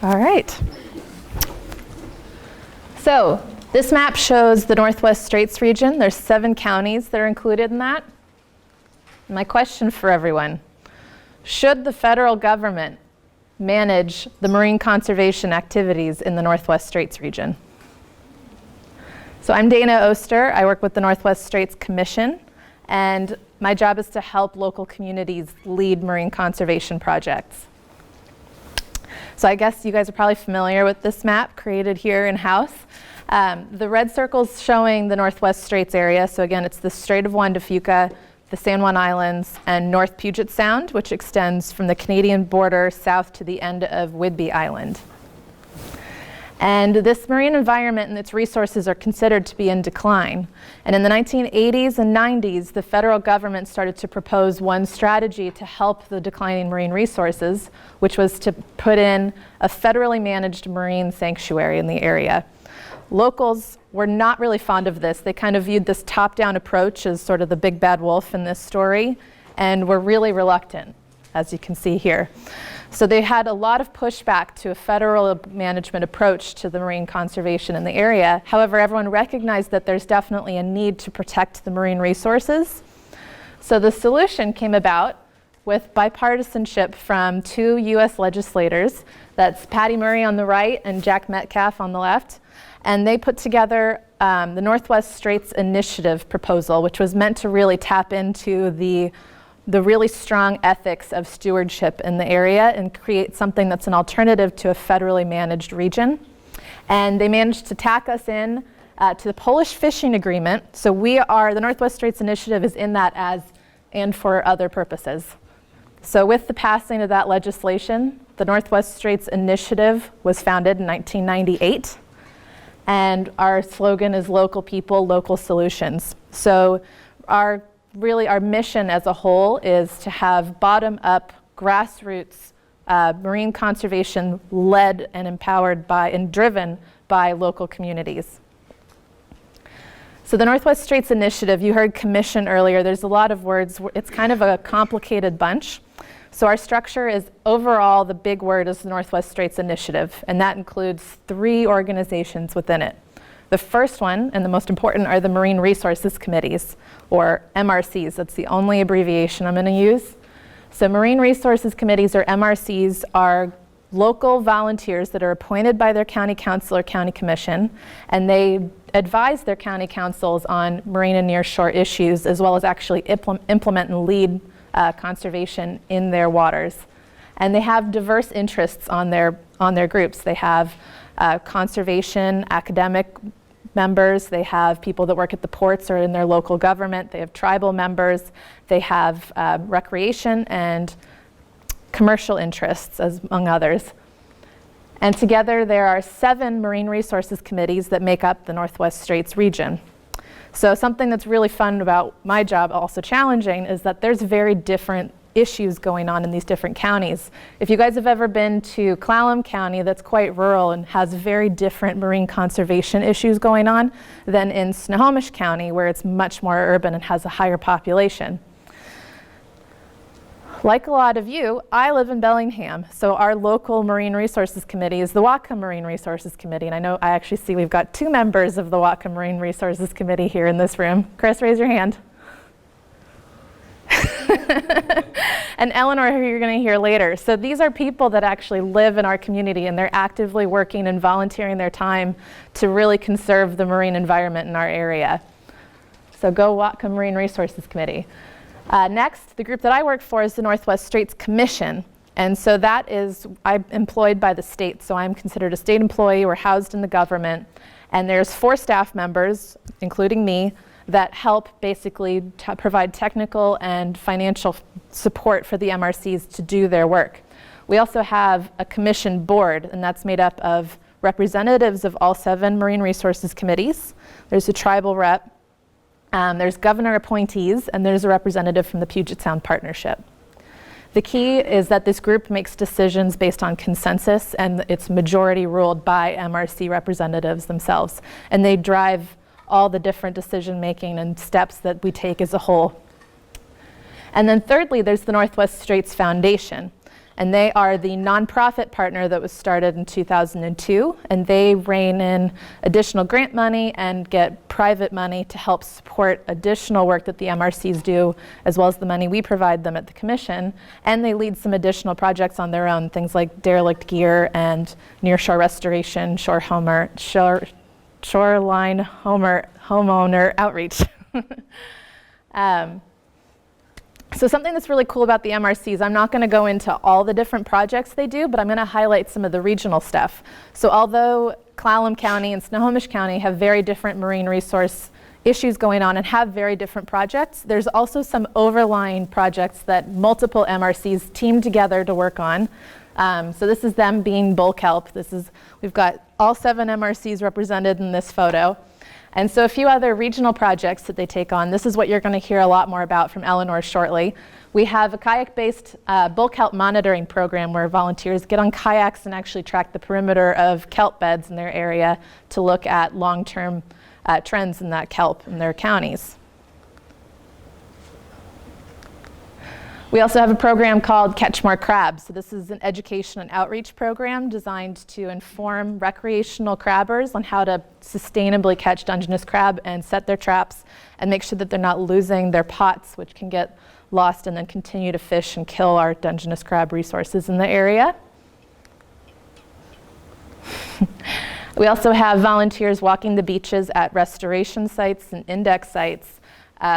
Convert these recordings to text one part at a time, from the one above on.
All right. So this map shows the Northwest Straits region. There's 7 counties that are included in that. My question for everyone, should the federal government manage the marine conservation activities in the Northwest Straits region? So I'm Dana Oster. I work with the Northwest Straits Commission, and my job is to help local communities lead marine conservation projects. So I guess you guys are probably familiar with this map created here in-house. The red circle's showing the Northwest Straits area. So again, it's the Strait of Juan to Fuca, the San Juan Islands, and North Puget Sound, which extends from the Canadian border south to the end of Whidbey Island. And this marine environment and its resources are considered to be in decline. And in the 1980s and 90s, the federal government started to propose one strategy to help the declining marine resources, which was to put in a federally managed marine sanctuary in the area. Locals were not really fond of this. They kind of viewed this top-down approach as sort of the big bad wolf in this story, and were really reluctant, as you can see here. So they had a lot of pushback to a federal management approach to the marine conservation in the area. However, everyone recognized that there's definitely a need to protect the marine resources. So the solution came about with bipartisanship from 2 US legislators. That's Patty Murray on the right and Jack Metcalf on the left. And they put together the Northwest Straits Initiative proposal, which was meant to really tap into the really strong ethics of stewardship in the area and create something that's an alternative to a federally managed region. And they managed to tack us in to the Polish fishing agreement. So the Northwest Straits Initiative is in that and for other purposes. So with the passing of that legislation, the Northwest Straits Initiative was founded in 1998. And our slogan is local people, local solutions. So our mission as a whole is to have bottom-up, grassroots marine conservation led and empowered by and driven by local communities. So the Northwest Straits Initiative, you heard commission earlier, there's a lot of words. It's kind of a complicated bunch. So our structure is overall, the big word is the Northwest Straits Initiative, and that includes 3 organizations within it. The first one, and the most important, are the Marine Resources Committees, or MRCs. That's the only abbreviation I'm going to use. So Marine Resources Committees, or MRCs, are local volunteers that are appointed by their county council or county commission, and they advise their county councils on marine and nearshore issues, as well as actually implement and lead conservation in their waters. And they have diverse interests on their groups. They have conservation, academic members, they have people that work at the ports or in their local government, they have tribal members, they have recreation and commercial interests, among others. And together there are 7 marine resources committees that make up the Northwest Straits region. So something that's really fun about my job, also challenging, is that there's very different issues going on in these different counties. If you guys have ever been to Clallam County, that's quite rural and has very different marine conservation issues going on than in Snohomish County, where it's much more urban and has a higher population. Like a lot of you, I live in Bellingham, so our local Marine Resources Committee is the Whatcom Marine Resources Committee, and I actually see we've got 2 members of the Whatcom Marine Resources Committee here in this room. Chris, raise your hand. And Eleanor, who you're going to hear later. So these are people that actually live in our community, and they're actively working and volunteering their time to really conserve the marine environment in our area. So go Whatcom Marine Resources Committee. Next, the group that I work for is the Northwest Straits Commission. And so I'm employed by the state, so I'm considered a state employee. We're housed in the government. And there's 4 staff members, including me, that help basically provide technical and financial support for the MRCs to do their work. We also have a commission board, and that's made up of representatives of all 7 marine resources committees. There's a tribal rep, there's governor appointees, and there's a representative from the Puget Sound Partnership. The key is that this group makes decisions based on consensus, and it's majority ruled by MRC representatives themselves, and they drive all the different decision making and steps that we take as a whole. And then thirdly, there's the Northwest Straits Foundation. And they are the nonprofit partner that was started in 2002, and they rein in additional grant money and get private money to help support additional work that the MRCs do, as well as the money we provide them at the Commission. And they lead some additional projects on their own, things like derelict gear and nearshore restoration, shoreline homeowner outreach. So something that's really cool about the MRCs, I'm not going to go into all the different projects they do, but I'm going to highlight some of the regional stuff. So although Clallam County and Snohomish County have very different marine resource issues going on and have very different projects, there's also some overlying projects that multiple MRCs team together to work on. So this is them being bull kelp. We've got all 7 MRCs represented in this photo. And so a few other regional projects that they take on. This is what you're going to hear a lot more about from Eleanor shortly. We have a kayak-based bull kelp monitoring program where volunteers get on kayaks and actually track the perimeter of kelp beds in their area to look at long-term trends in that kelp in their counties. We also have a program called Catch More Crabs. So this is an education and outreach program designed to inform recreational crabbers on how to sustainably catch Dungeness crab and set their traps and make sure that they're not losing their pots, which can get lost and then continue to fish and kill our Dungeness crab resources in the area. We also have volunteers walking the beaches at restoration sites and index sites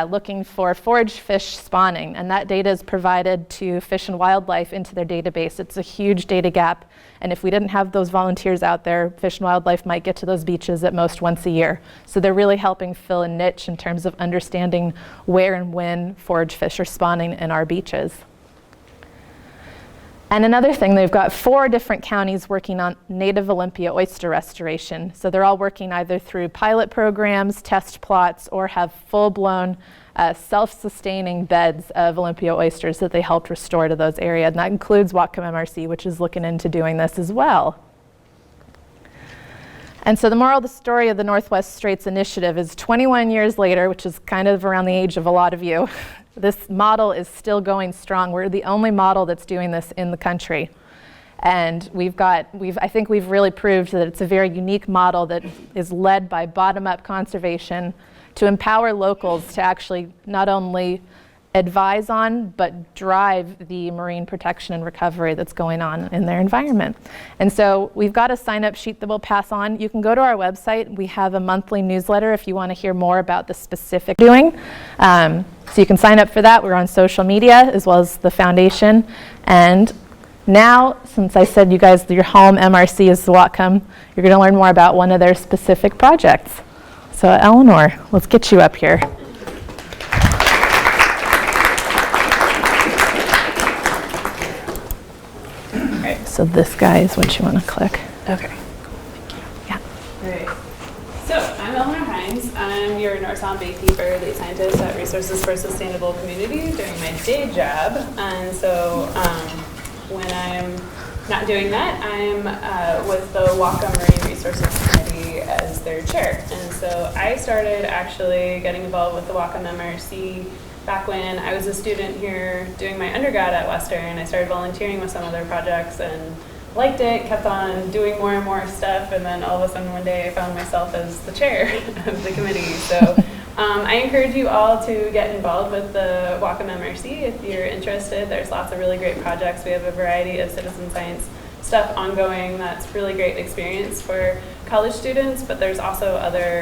looking for forage fish spawning, and that data is provided to Fish and Wildlife into their database. It's a huge data gap, and if we didn't have those volunteers out there, Fish and Wildlife might get to those beaches at most once a year. So they're really helping fill a niche in terms of understanding where and when forage fish are spawning in our beaches. And another thing, they've got 4 different counties working on native Olympia oyster restoration. So they're all working either through pilot programs, test plots, or have full-blown self-sustaining beds of Olympia oysters that they helped restore to those areas. And that includes Whatcom MRC, which is looking into doing this as well. And so the moral of the story of the Northwest Straits Initiative is 21 years later, which is kind of around the age of a lot of you, this model is still going strong. We're the only model that's doing this in the country. And I think we've really proved that it's a very unique model that is led by bottom-up conservation to empower locals to actually not only advise on, but drive the marine protection and recovery that's going on in their environment. And so we've got a sign-up sheet that we'll pass on. You can go to our website. We have a monthly newsletter if you want to hear more about the specific doing. So you can sign up for that. We're on social media as well as the foundation. And now, since I said you guys, your home MRC is the Whatcom, you're going to learn more about one of their specific projects. So Eleanor, let's get you up here. So this guy is what you want to click. Okay. Yeah. All right. So I'm Eleanor Hines. I'm your North Sound Baykeeper, lead scientist at Resources for Sustainable Communities during my day job. And so when I'm not doing that, I'm with the Whatcom Marine Resources Committee as their chair. And so I started actually getting involved with the Whatcom MRC back when I was a student here doing my undergrad at Oster, and I started volunteering with some of their projects and liked it, kept on doing more and more stuff, and then all of a sudden one day I found myself as the chair of the committee. So I encourage you all to get involved with the Whatcom MRC if you're interested. There's lots of really great projects. We have a variety of citizen science stuff ongoing that's really great experience for college students, but there's also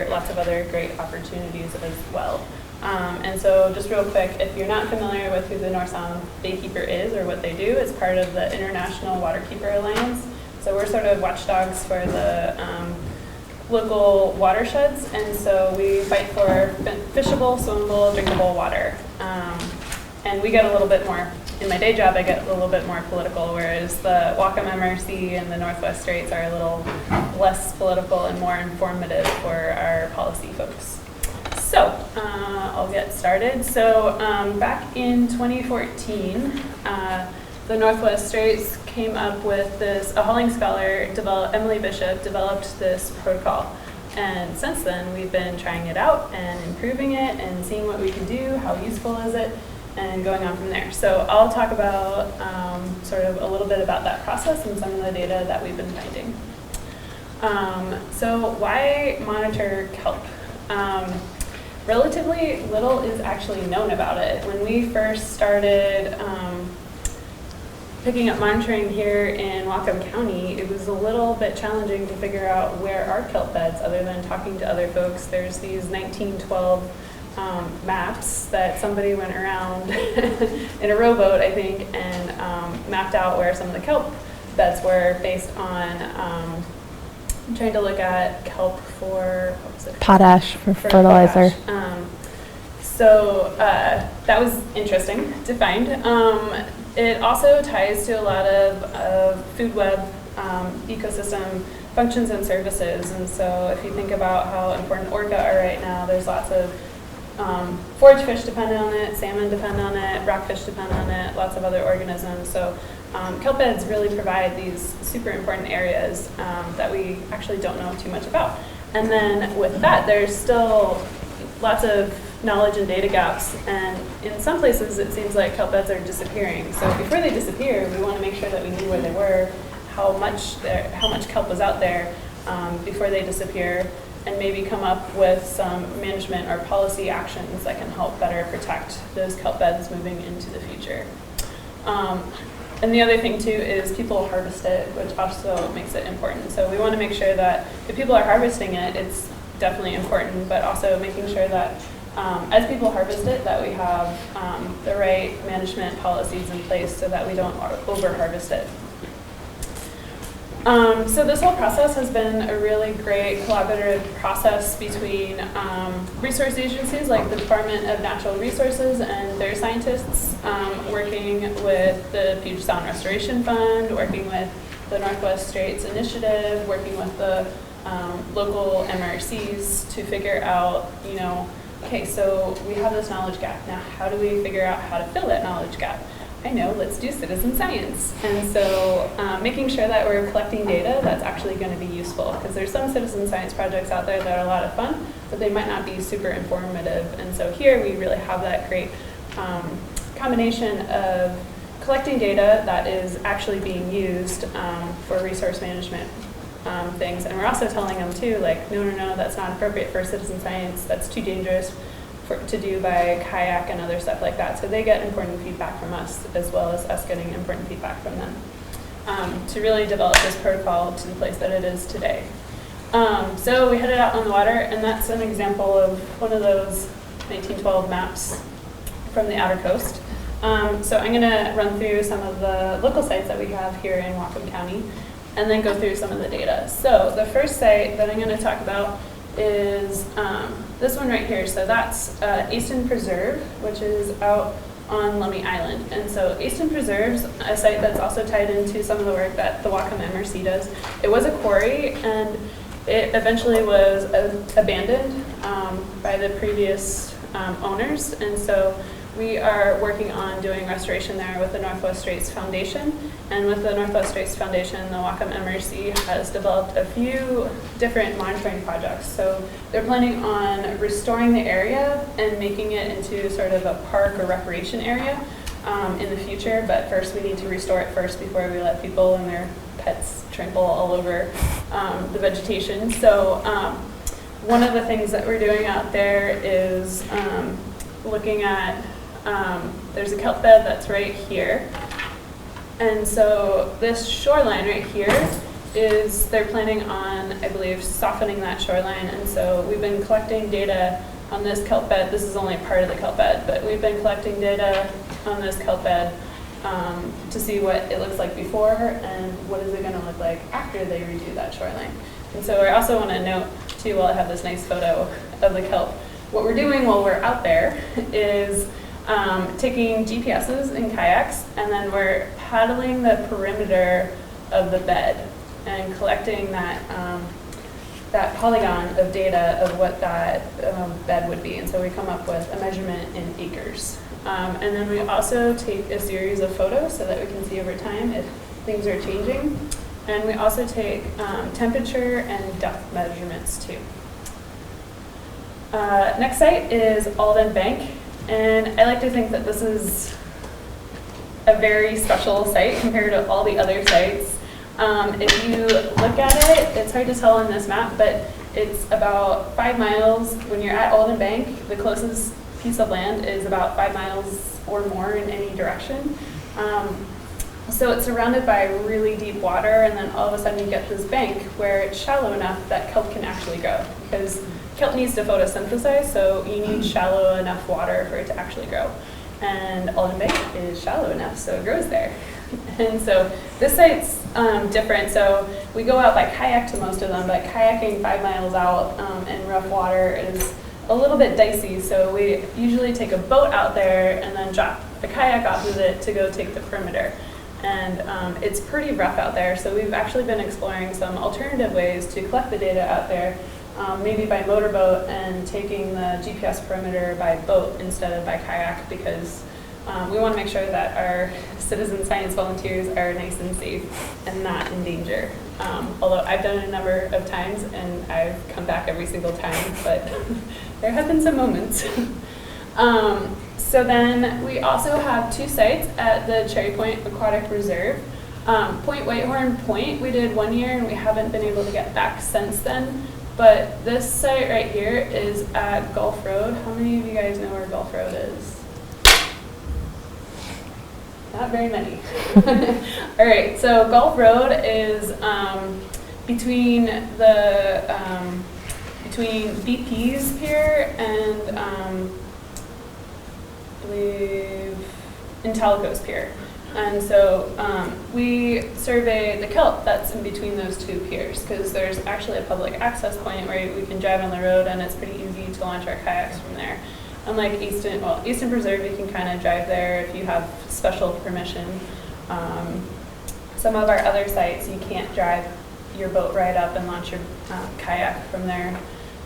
lots of other great opportunities as well. And so just real quick, if you're not familiar with who the North Sound Baykeeper is or what they do, it's part of the International Waterkeeper Alliance. So we're sort of watchdogs for the local watersheds, and so we fight for fishable, swimmable, drinkable water. And we get a little bit more, in my day job I get a little bit more political, whereas the Whatcom MRC and the Northwest Straits are a little less political and more informative for our policy folks. So I'll get started. So back in 2014, the Northwest Straits came up with this, a hauling scholar, Emily Bishop, developed this protocol. And since then, we've been trying it out and improving it and seeing what we can do, how useful is it. and going on from there. So I'll talk about sort of a little bit about that process and some of the data that we've been finding. So why monitor kelp? Relatively little is actually known about it. When we first started picking up monitoring here in Whatcom County, it was a little bit challenging to figure out where are kelp beds other than talking to other folks. There's these 1912 maps that somebody went around in a rowboat, I think, and mapped out where some of the kelp beds were based on I'm trying to look at kelp for, what was it? Potash for fertilizer. Potash. So that was interesting to find. It also ties to a lot of food web ecosystem functions and services. And so if you think about how important orca are right now, there's lots of forage fish depend on it, salmon depend on it, rockfish depend on it, lots of other organisms. So kelp beds really provide these super important areas that we actually don't know too much about. And then with that, there's still lots of knowledge and data gaps, and in some places it seems like kelp beds are disappearing. So before they disappear, we want to make sure that we knew where they were, how much kelp was out there before they disappear, and maybe come up with some management or policy actions that can help better protect those kelp beds moving into the future. And the other thing too is people harvest it, which also makes it important. So we want to make sure that if people are harvesting it, it's definitely important, but also making sure that as people harvest it, that we have the right management policies in place so that we don't over-harvest it. So this whole process has been a really great collaborative process between resource agencies like the Department of Natural Resources and their scientists, working with the Puget Sound Restoration Fund, working with the Northwest Straits Initiative, working with the local MRCs to figure out, okay, so we have this knowledge gap. Now, how do we figure out how to fill that knowledge gap? I know, let's do citizen science. And so making sure that we're collecting data that's actually going to be useful, because there's some citizen science projects out there that are a lot of fun, but they might not be super informative. And so here we really have that great combination of collecting data that is actually being used for resource management things. And we're also telling them too, like, no, that's not appropriate for citizen science. That's too dangerous to do by Kayak and other stuff like that. So they get important feedback from us, as well as us getting important feedback from them, to really develop this protocol to the place that it is today. So we headed out on the water, and that's an example of one of those 1912 maps from the outer coast. So I'm going to run through some of the local sites that we have here in Whatcom County, and then go through some of the data. So the first site that I'm going to talk about is this one right here. So that's Easton Preserve, which is out on Lummi Island. And so Easton Preserve's a site that's also tied into some of the work that the Whatcom MRC does. It was a quarry, and it eventually was abandoned by the previous owners. And so we are working on doing restoration there with the Northwest Straits Foundation. And with the Northwest Straits Foundation, the Whatcom MRC has developed a few different monitoring projects. So they're planning on restoring the area and making it into sort of a park or recreation area in the future. But first we need to restore it first before we let people and their pets trample all over the vegetation. So one of the things that we're doing out there is looking at, there's a kelp bed that's right here. And so this shoreline right here is, they're planning on, I believe, softening that shoreline. And so we've been collecting data on this kelp bed. This is only part of the kelp bed, but we've been collecting data on this kelp bed to see what it looks like before and what is it going to look like after they redo that shoreline. And so I also want to note, too, while I have this nice photo of the kelp, what we're doing while we're out there is taking GPSs and kayaks, and then we're paddling the perimeter of the bed and collecting that that polygon of data of what that bed would be. And so we come up with a measurement in acres. And then we also take a series of photos so that we can see over time if things are changing. And we also take temperature and depth measurements too. Next site is Alden Bank. And I like to think that this is a very special site compared to all the other sites. If you look at it, it's hard to tell on this map, but it's about 5 miles. When you're at Alden Bank, the closest piece of land is about 5 miles or more in any direction. So it's surrounded by really deep water, and then all of a sudden you get this bank where it's shallow enough that kelp can actually grow. Because kelp needs to photosynthesize, so you need shallow enough water for it to actually grow. And Alden Bank is shallow enough, so it grows there. And so this site's different. So we go out by kayak to most of them, but kayaking 5 miles out in rough water is a little bit dicey. So we usually take a boat out there and then drop a kayak off of it to go take the perimeter. And it's pretty rough out there. So we've actually been exploring some alternative ways to collect the data out there, maybe by motorboat and taking the GPS perimeter by boat instead of by kayak, because we want to make sure that our citizen science volunteers are nice and safe and not in danger. Although I've done it a number of times and I've come back every single time, but there have been some moments. So then we also have 2 sites at the Cherry Point Aquatic Reserve. Point Whitehorn Point we did 1 year and we haven't been able to get back since then. But this site right here is at Gulf Road. How many of you guys know where Gulf Road is? Not very many. All right, so Gulf Road is between BP's pier and I believe Intalico's pier. And so we survey the kelp that's in between those 2 piers, because there's actually a public access point where we can drive on the road and it's pretty easy to launch our kayaks from there. Unlike Easton Preserve, you can kind of drive there if you have special permission. Some of our other sites, you can't drive your boat right up and launch your kayak from there.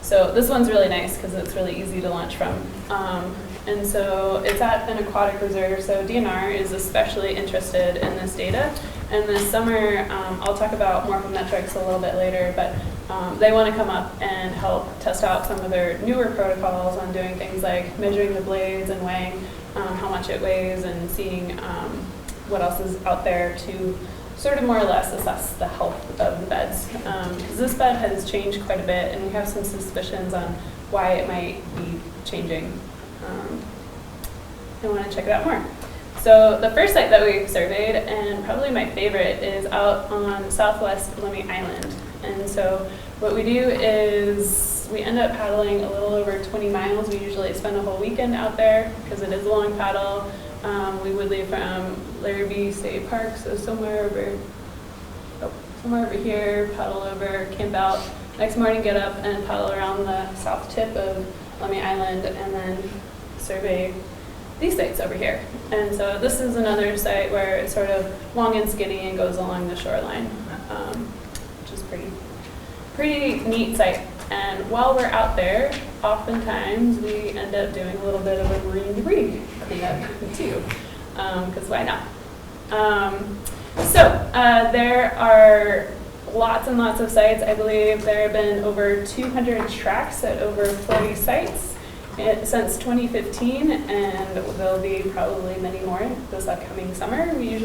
So this one's really nice because it's really easy to launch from. And so it's at an aquatic reserve, so DNR is especially interested in this data. And this summer, I'll talk about morphometrics a little bit later, but they want to come up and help test out some of their newer protocols on doing things like measuring the blades and weighing how much it weighs and seeing what else is out there to sort of more or less assess the health of the beds. Because this bed has changed quite a bit and we have some suspicions on why it might be changing. I want to check it out more. So the first site that we surveyed, and probably my favorite, is out on Southwest Lemmy Island. And so what we do is we end up paddling a little over 20 miles. We usually spend a whole weekend out there because it is a long paddle. We would leave from Larrabee State Park, so somewhere over here, paddle over, camp out. Next morning, get up and paddle around the south tip of Lemmy Island, and then survey these sites over here. And so this is another site where it's sort of long and skinny and goes along the shoreline, which is pretty neat site. And while we're out there, oftentimes we end up doing a little bit of a marine debris cleanup too, because why not? There are lots and lots of sites. I believe there have been over 200 tracks at over 40 sites since 2015, and there'll be probably many more this upcoming summer. We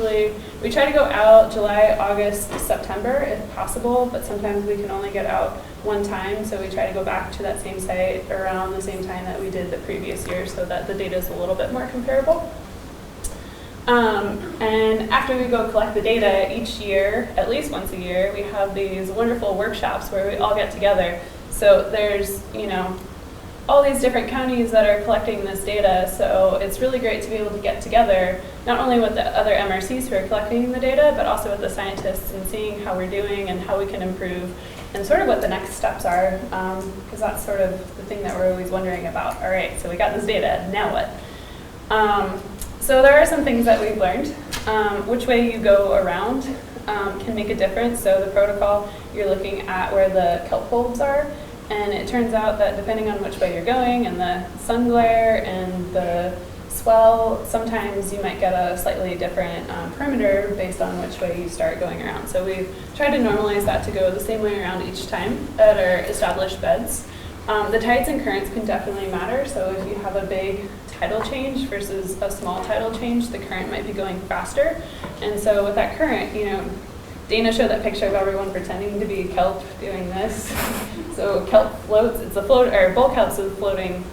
try to go out July, August, September if possible, but sometimes we can only get out one time, so we try to go back to that same site around the same time that we did the previous year so that the data is a little bit more comparable. And after we go collect the data each year, at least once a year, we have these wonderful workshops where we all get together. So there's, all these different counties that are collecting this data, so it's really great to be able to get together, not only with the other MRCs who are collecting the data, but also with the scientists and seeing how we're doing and how we can improve and sort of what the next steps are, because that's sort of the thing that we're always wondering about. All right, so we got this data, now what? So there are some things that we've learned. Which way you go around can make a difference. So the protocol, you're looking at where the kelp bulbs are, and it turns out that depending on which way you're going and the sun glare and the swell, sometimes you might get a slightly different perimeter based on which way you start going around. So we've tried to normalize that to go the same way around each time at our established beds. The tides and currents can definitely matter. So if you have a big tidal change versus a small tidal change, the current might be going faster. And so with that current, you know, Dana showed that picture of everyone pretending to be kelp doing this. So kelp floats, it's a float, or bull kelp is floating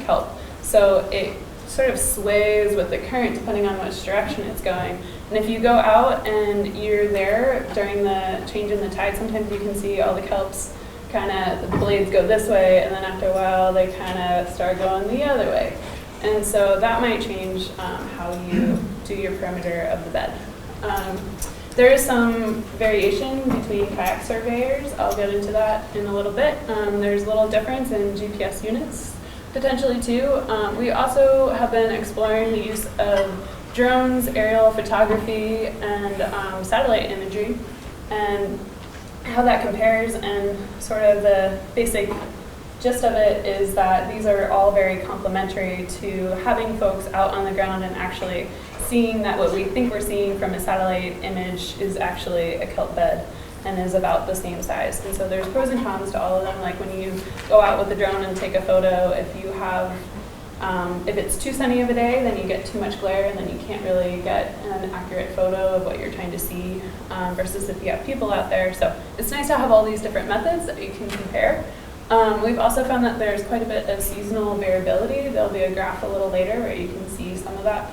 kelp. So it sort of sways with the current depending on which direction it's going. And if you go out and you're there during the change in the tide, sometimes you can see all the kelps kind of, the blades go this way, and then after a while they kind of start going the other way. And so that might change how you do your perimeter of the bed. There is some variation between kayak surveyors. I'll get into that in a little bit. There's a little difference in GPS units, potentially too. We also have been exploring the use of drones, aerial photography, and satellite imagery, and how that compares. And sort of the basic gist of it is that these are all very complementary to having folks out on the ground and actually seeing that what we think we're seeing from a satellite image is actually a kelp bed and is about the same size. And so there's pros and cons to all of them. Like when you go out with a drone and take a photo, if you have, if it's too sunny of a day, then you get too much glare and then you can't really get an accurate photo of what you're trying to see versus if you have people out there. So it's nice to have all these different methods that you can compare. We've also found that there's quite a bit of seasonal variability. There'll be a graph a little later where you can see some of that,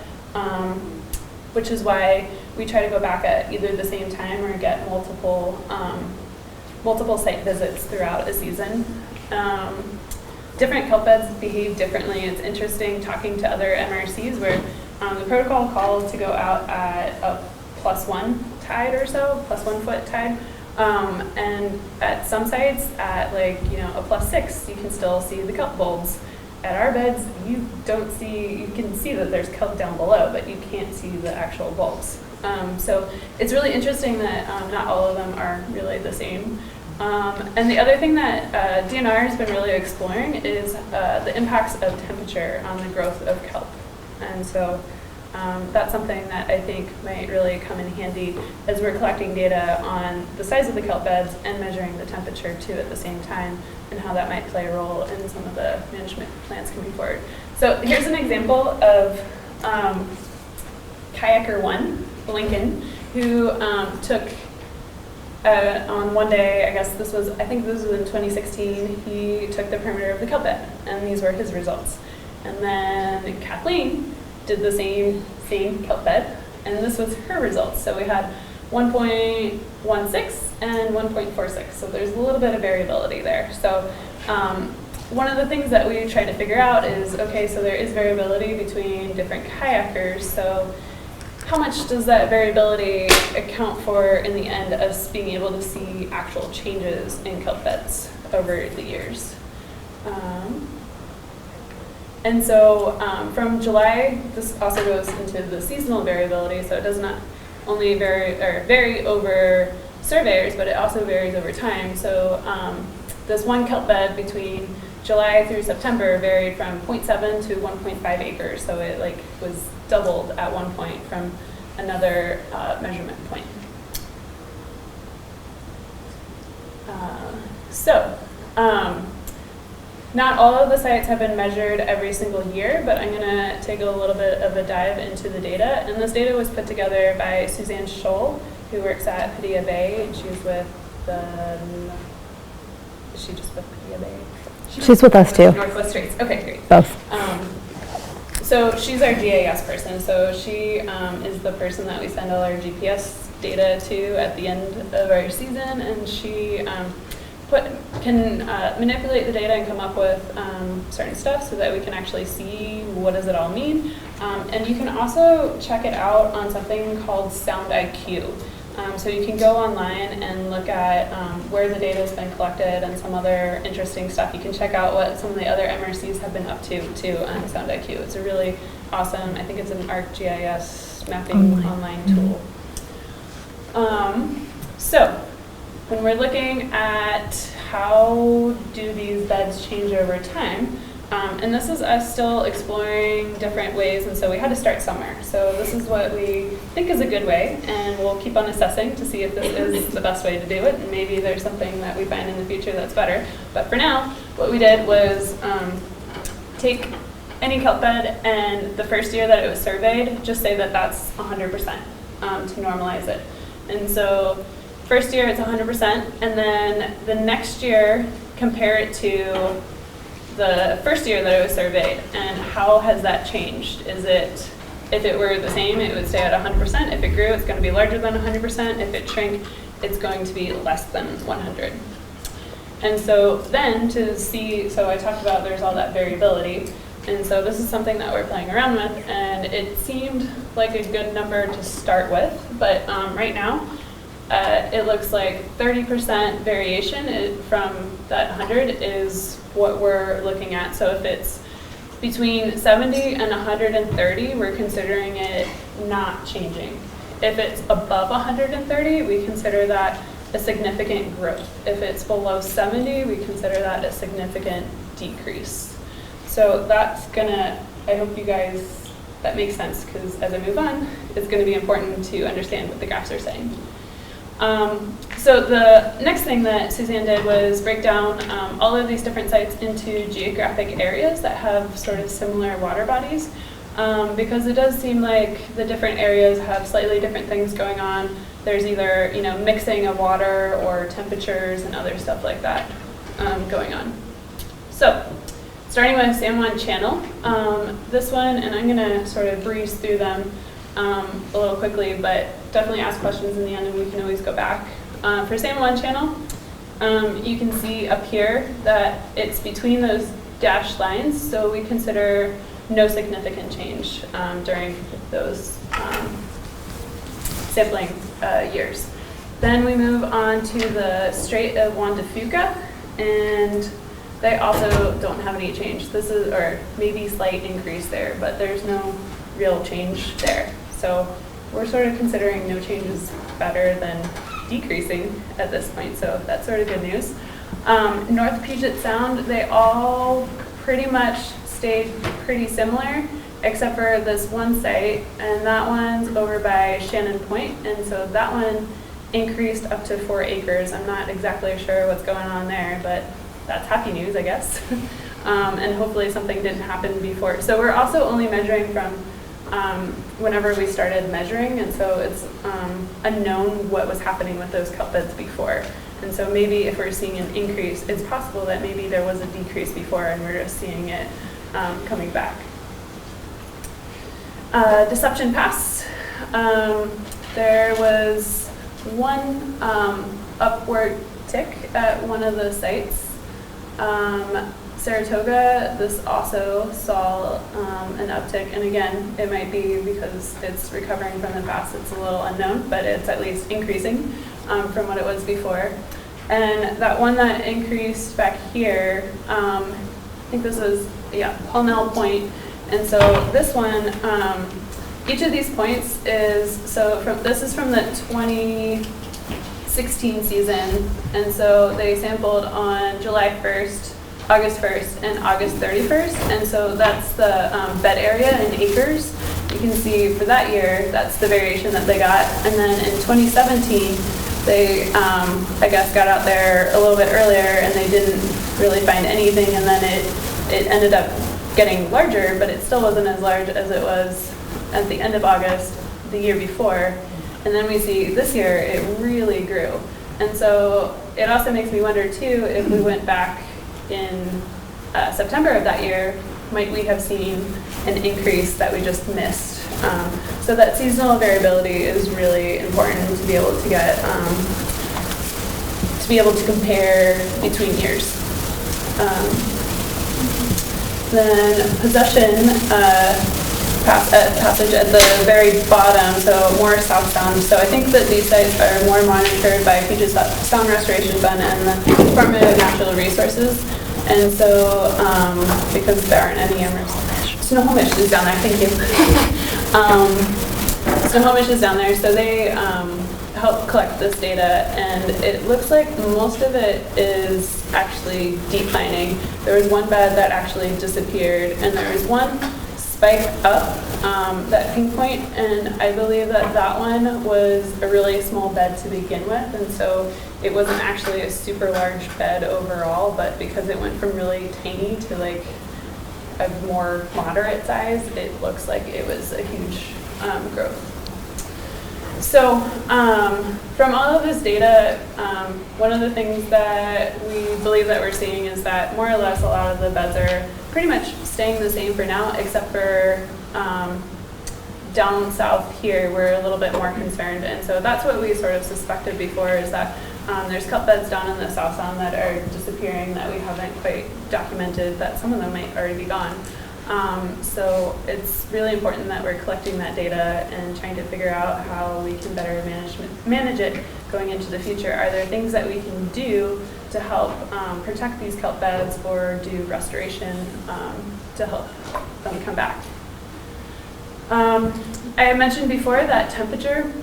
which is why we try to go back at either the same time or get multiple site visits throughout a season. Different kelp beds behave differently. It's interesting talking to other MRCs where the protocol calls to go out at a +1 tide or so, +1 foot tide. And at some sites, at like, you know, a +6, you can still see the kelp bulbs. At our beds, you don't see, you can see that there's kelp down below, but you can't see the actual bulbs. So it's really interesting that not all of them are really the same. And the other thing that DNR has been really exploring is the impacts of temperature on the growth of kelp. And so that's something that I think might really come in handy as we're collecting data on the size of the kelp beds and measuring the temperature too at the same time, and how that might play a role in some of the management plans coming forward. So here's an example of Kayaker 1, Lincoln, who took on one day, I guess this was, I think this was in 2016, he took the perimeter of the kelp bed, and these were his results. And then Kathleen did the same kelp bed, and this was her results. So we had 1.16 and 1.46, so there's a little bit of variability there. So one of the things that we try to figure out is, okay, so there is variability between different kayakers, so how much does that variability account for in the end us being able to see actual changes in kelp beds over the years? And so from July, this also goes into the seasonal variability, so it does not only vary over surveyors, but it also varies over time. So this one kelp bed between July through September varied from 0.7 to 1.5 acres, so it like was doubled at one point from another measurement point. Not all of the sites have been measured every single year, but I'm going to take a little bit of a dive into the data. And this data was put together by Suzanne Scholl, who works at Padilla Bay, and she's with the, is she just with Padilla Bay? She's with us too. Northwest Straits. Okay, great. Both. So she's our GIS person. So she is the person that we send all our GPS data to at the end of our season, and she can manipulate the data and come up with certain stuff so that we can actually see what does it all mean. And you can also check it out on something called Sound IQ. So you can go online and look at where the data has been collected and some other interesting stuff. You can check out what some of the other MRCs have been up to too on Sound IQ. It's a really awesome, I think it's an ArcGIS mapping online tool. So when we're looking at how do these beds change over time, and this is us still exploring different ways, and so we had to start somewhere. So this is what we think is a good way, and we'll keep on assessing to see if this is the best way to do it, and maybe there's something that we find in the future that's better. But for now, what we did was take any kelp bed, and the first year that it was surveyed, just say that that's 100% to normalize it. And so first year it's 100%, and then the next year compare it to the first year that it was surveyed, and how has that changed? Is it, if it were the same, it would stay at 100%. If it grew, it's going to be larger than 100%. If it shrank, it's going to be less than 100. And so then to see, so I talked about there's all that variability, and so this is something that we're playing around with, and it seemed like a good number to start with, but right now it looks like 30% variation from that 100 is what we're looking at. So if it's between 70 and 130, we're considering it not changing. If it's above 130, we consider that a significant growth. If it's below 70, we consider that a significant decrease. So that's gonna, I hope you guys, that makes sense, because as I move on, it's gonna be important to understand what the graphs are saying. So the next thing that Suzanne did was break down all of these different sites into geographic areas that have sort of similar water bodies, because it does seem like the different areas have slightly different things going on. There's either, you know, mixing of water or temperatures and other stuff like that going on. So starting with San Juan Channel, this one, and I'm gonna sort of breeze through them a little quickly, but definitely ask questions in the end and we can always go back. For San Juan Channel, you can see up here that it's between those dashed lines, so we consider no significant change during those sampling years. Then we move on to the Strait of Juan de Fuca, and they also don't have any change. This is, or maybe slight increase there, but there's no real change there. So we're sort of considering no change is better than decreasing at this point, so that's sort of good news. North Puget Sound, they all pretty much stayed pretty similar, except for this one site, and that one's over by Shannon Point, and so that one increased up to 4 acres. I'm not exactly sure what's going on there, but that's happy news, I guess. And hopefully something didn't happen before. So we're also only measuring from whenever we started measuring, and so it's unknown what was happening with those kelp beds before. And so maybe if we're seeing an increase, it's possible that maybe there was a decrease before and we're just seeing it coming back. Deception Pass, there was one upward tick at one of the sites. Saratoga, this also saw an uptick, and again, it might be because it's recovering from the past, it's a little unknown, but it's at least increasing from what it was before. And that one that increased back here, I think this is, yeah, Palmel Point, and so this one, each of these points is, so this is from the 2016 season, and so they sampled on July 1st, August 1st, and August 31st, and so that's the bed area in acres. You can see for that year, that's the variation that they got, and then in 2017, they, I guess, got out there a little bit earlier, and they didn't really find anything, and then it ended up getting larger, but it still wasn't as large as it was at the end of August the year before. And then we see this year, it really grew. And so it also makes me wonder too, if we went back in September of that year, might we have seen an increase that we just missed? So that seasonal variability is really important to be able to get, to be able to compare between years. Then possession passage at the very bottom, so more southbound. So I think that these sites are more monitored by Puget Sound Restoration Fund and the Department of Natural Resources. And so, because there aren't any Snohomish is down there, thank you. Snohomish is down there, so they help collect this data, and it looks like most of it is actually declining. There was one bed that actually disappeared, and there was one spike up, that pink point, and I believe that that one was a really small bed to begin with, and so it wasn't actually a super large bed overall, but because it went from really tiny to like a more moderate size, it looks like it was a huge growth. So from all of this data, one of the things that we believe that we're seeing is that more or less a lot of the beds are pretty much staying the same for now, except for down south here, we're a little bit more concerned. And so that's what we sort of suspected before, is that there's kelp beds down in the South Sound that are disappearing that we haven't quite documented, that some of them might already be gone. So it's really important that we're collecting that data and trying to figure out how we can better manage it going into the future. Are there things that we can do to help protect these kelp beds or do restoration to help them come back? I mentioned before that temperature,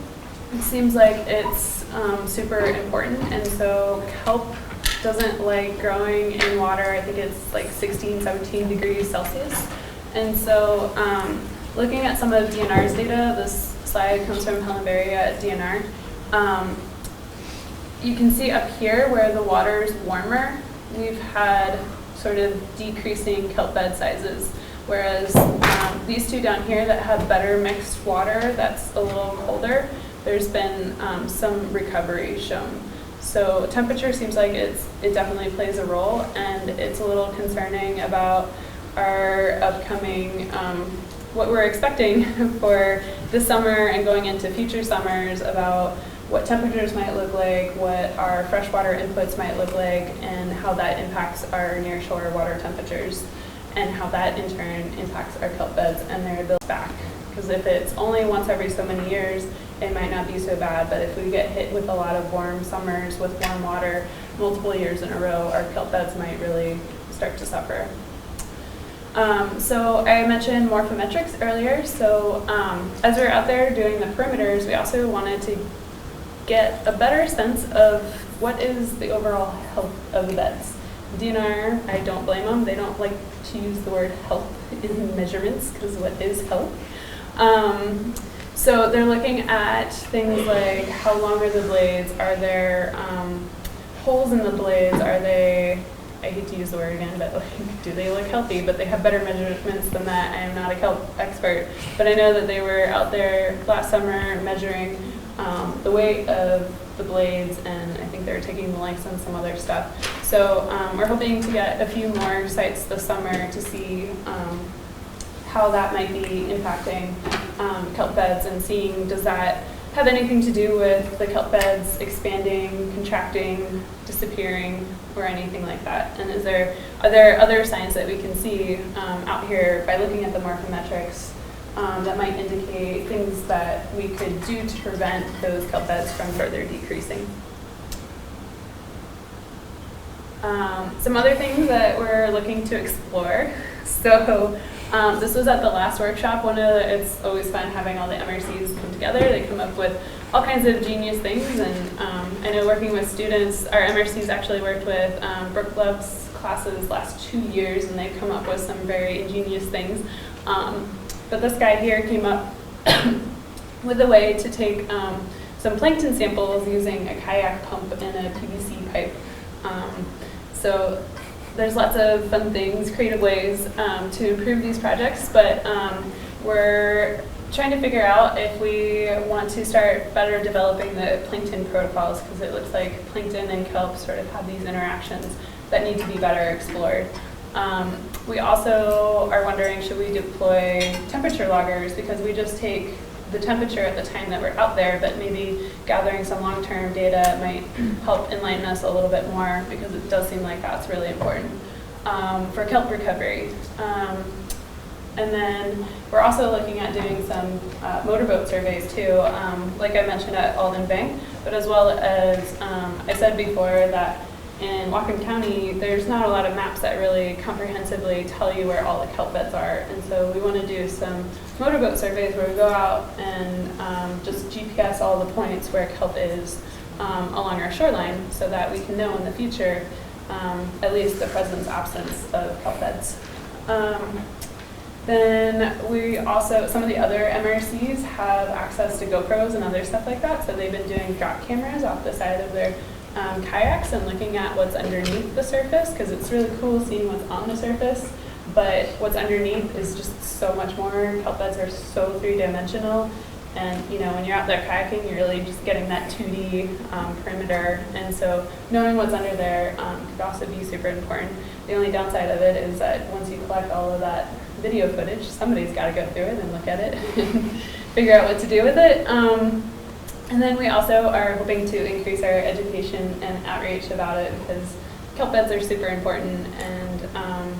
it seems like it's super important, and so kelp doesn't like growing in water. I think it's like 16, 17 degrees Celsius. And so looking at some of DNR's data, this slide comes from Helen Berry at DNR. You can see up here where the water's warmer, we've had sort of decreasing kelp bed sizes. Whereas these two down here that have better mixed water, that's a little colder, there's been some recovery shown. So temperature seems like it definitely plays a role, and it's a little concerning about our upcoming, what we're expecting for this summer and going into future summers, about what temperatures might look like, what our freshwater inputs might look like, and how that impacts our nearshore water temperatures, and how that in turn impacts our kelp beds and their ability back. Because if it's only once every so many years, it might not be so bad, but if we get hit with a lot of warm summers with warm water multiple years in a row, our kelp beds might really start to suffer. So I mentioned morphometrics earlier, so as we were out there doing the perimeters, we also wanted to get a better sense of what is the overall health of the beds. DNR, I don't blame them, they don't like to use the word health in measurements, because what is health? So they're looking at things like how long are the blades, are there holes in the blades, are they, I hate to use the word again, but like, do they look healthy? But they have better measurements than that. I am not a kelp expert, but I know that they were out there last summer measuring the weight of the blades, and I think they're taking the lengths and some other stuff. So we're hoping to get a few more sites this summer to see how that might be impacting kelp beds, and seeing, does that have anything to do with the kelp beds expanding, contracting, disappearing, or anything like that? And are there other signs that we can see out here by looking at the morphometrics that might indicate things that we could do to prevent those kelp beds from further decreasing? Some other things that we're looking to explore. So this was at the last workshop. It's always fun having all the MRCs come together. They come up with all kinds of genius things, and I know working with students, our MRCs actually worked with Brooke Love's classes last 2 years, and they've come up with some very ingenious things. But this guy here came up with a way to take some plankton samples using a kayak pump and a PVC pipe. So there's lots of fun things, creative ways to improve these projects, but we're trying to figure out if we want to start better developing the plankton protocols, because it looks like plankton and kelp sort of have these interactions that need to be better explored. We also are wondering, should we deploy temperature loggers, because we just take the temperature at the time that we're out there, but maybe gathering some long-term data might help enlighten us a little bit more, because it does seem like that's really important for kelp recovery. And then we're also looking at doing some motorboat surveys too, like I mentioned at Alden Bank, but as well as I said before that in Whatcom County, there's not a lot of maps that really comprehensively tell you where all the kelp beds are. And so we want to do some motorboat surveys where we go out and just GPS all the points where kelp is along our shoreline, so that we can know in the future at least the presence, absence of kelp beds. Then we also, some of the other MRCs have access to GoPros and other stuff like that, so they've been doing drop cameras off the side of their kayaks and looking at what's underneath the surface, because it's really cool seeing what's on the surface. But what's underneath is just so much more. Kelp beds are so three-dimensional. And when you're out there kayaking, you're really just getting that 2D perimeter. And so knowing what's under there could also be super important. The only downside of it is that once you collect all of that video footage, somebody's got to go through it and look at it and figure out what to do with it. And then we also are hoping to increase our education and outreach about it, because kelp beds are super important. And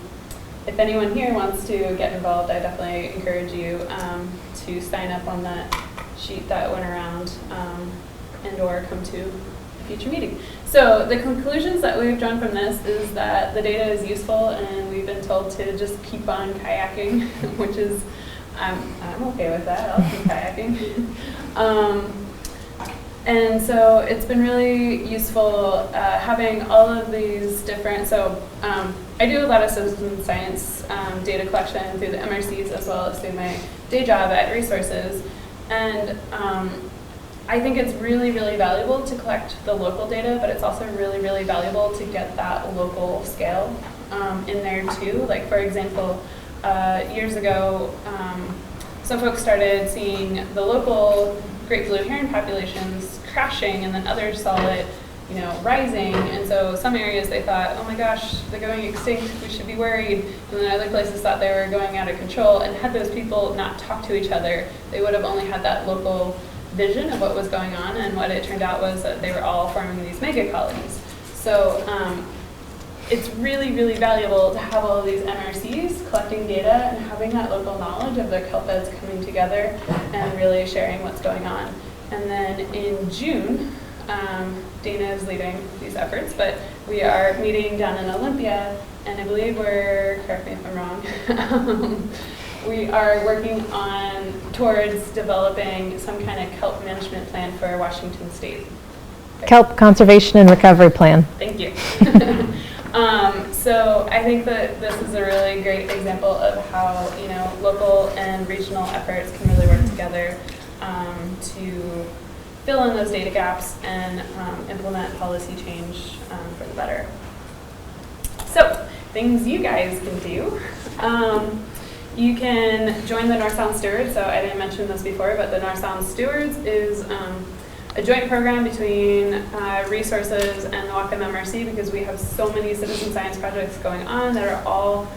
if anyone here wants to get involved, I definitely encourage you to sign up on that sheet that went around and or come to a future meeting. So the conclusions that we've drawn from this is that the data is useful, and we've been told to just keep on kayaking, which is, I'm okay with that. I'll keep kayaking. And so it's been really useful having all of these different, I do a lot of citizen science data collection through the MRCs as well as through my day job at Resources. And I think it's really, really valuable to collect the local data, but it's also really, really valuable to get that local scale in there too. Like, for example, years ago, some folks started seeing the local great blue heron populations crashing, and then others saw it, rising. And so some areas they thought, oh my gosh, they're going extinct, we should be worried. And then other places thought they were going out of control. And had those people not talked to each other, they would have only had that local vision of what was going on. And what it turned out was that they were all forming these mega colonies. So it's really, really valuable to have all of these MRCs collecting data and having that local knowledge of their kelp beds coming together and really sharing what's going on. And then in June, Dana is leading these efforts, but we are meeting down in Olympia, and I believe correct me if I'm wrong, we are working towards developing some kind of kelp management plan for Washington State. Kelp Conservation and Recovery Plan. Thank you. So I think that this is a really great example of how local and regional efforts can really work together to fill in those data gaps and implement policy change for the better. So things you guys can do. You can join the North Sound Stewards. So I didn't mention this before, but the North Sound Stewards is a joint program between Resources and the Whatcom MRC, because we have so many citizen science projects going on that are all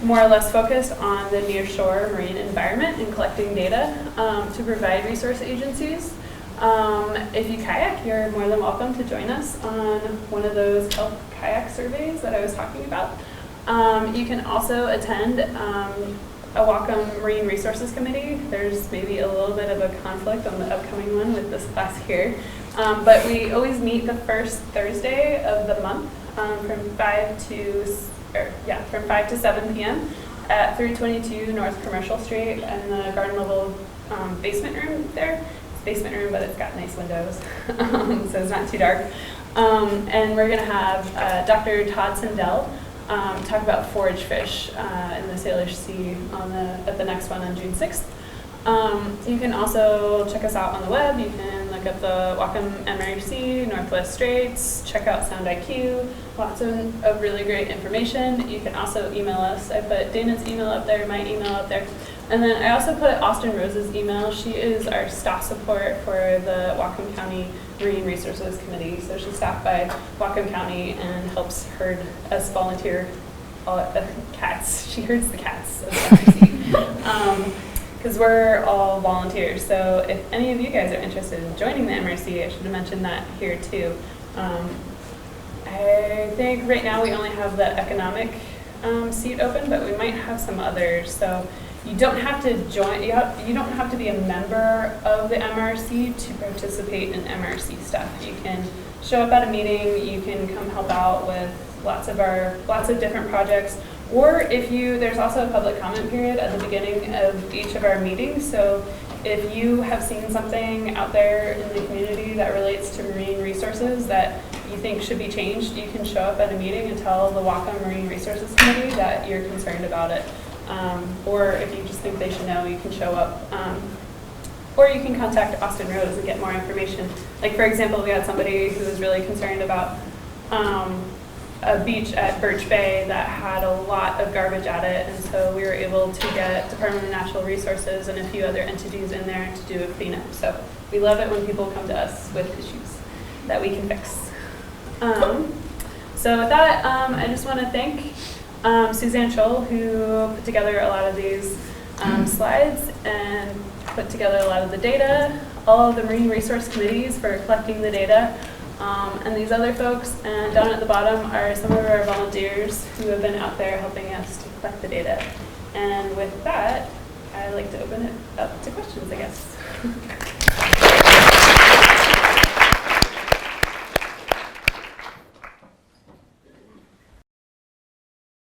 more or less focused on the nearshore marine environment and collecting data to provide resource agencies. If you kayak, you're more than welcome to join us on one of those kelp kayak surveys that I was talking about. You can also attend a Whatcom Marine Resources Committee. There's maybe a little bit of a conflict on the upcoming one with this class here. But we always meet the first Thursday of the month from 5 to 7 p.m. at 322 North Commercial Street in the garden level basement room there. It's a basement room, but it's got nice windows, so it's not too dark. And we're going to have Dr. Todd Sindell talk about forage fish in the Salish Sea at the next one on June 6th. You can also check us out on the web. You can look up the Whatcom MRC, Northwest Straits, check out Sound IQ, lots of really great information. You can also email us. I put Dana's email up there, my email up there. And then I also put Austin Rose's email. She is our staff support for the Whatcom County Marine Resources Committee. So she's staffed by Whatcom County and helps herd us volunteer cats. She herds the cats of the MRC. Because we're all volunteers. So if any of you guys are interested in joining the MRC, I should have mentioned that here too. I think right now we only have the economic seat open, but we might have some others. So you don't have to join, you don't have to be a member of the MRC to participate in MRC stuff. You can show up at a meeting, you can come help out with lots of different projects. Or there's also a public comment period at the beginning of each of our meetings. So if you have seen something out there in the community that relates to marine resources that you think should be changed, you can show up at a meeting and tell the Whatcom Marine Resources Committee that you're concerned about it. Or if you just think they should know, you can show up. Or you can contact Austin Rose and get more information. Like, for example, we had somebody who was really concerned about a beach at Birch Bay that had a lot of garbage at it, and so we were able to get Department of Natural Resources and a few other entities in there to do a cleanup. So we love it when people come to us with issues that we can fix. So with that, I just want to thank Suzanne Scholl, who put together a lot of these slides and put together a lot of the data, all of the marine resource committees for collecting the data, and these other folks. And down at the bottom are some of our volunteers who have been out there helping us to collect the data. And with that, I'd like to open it up to questions, I guess.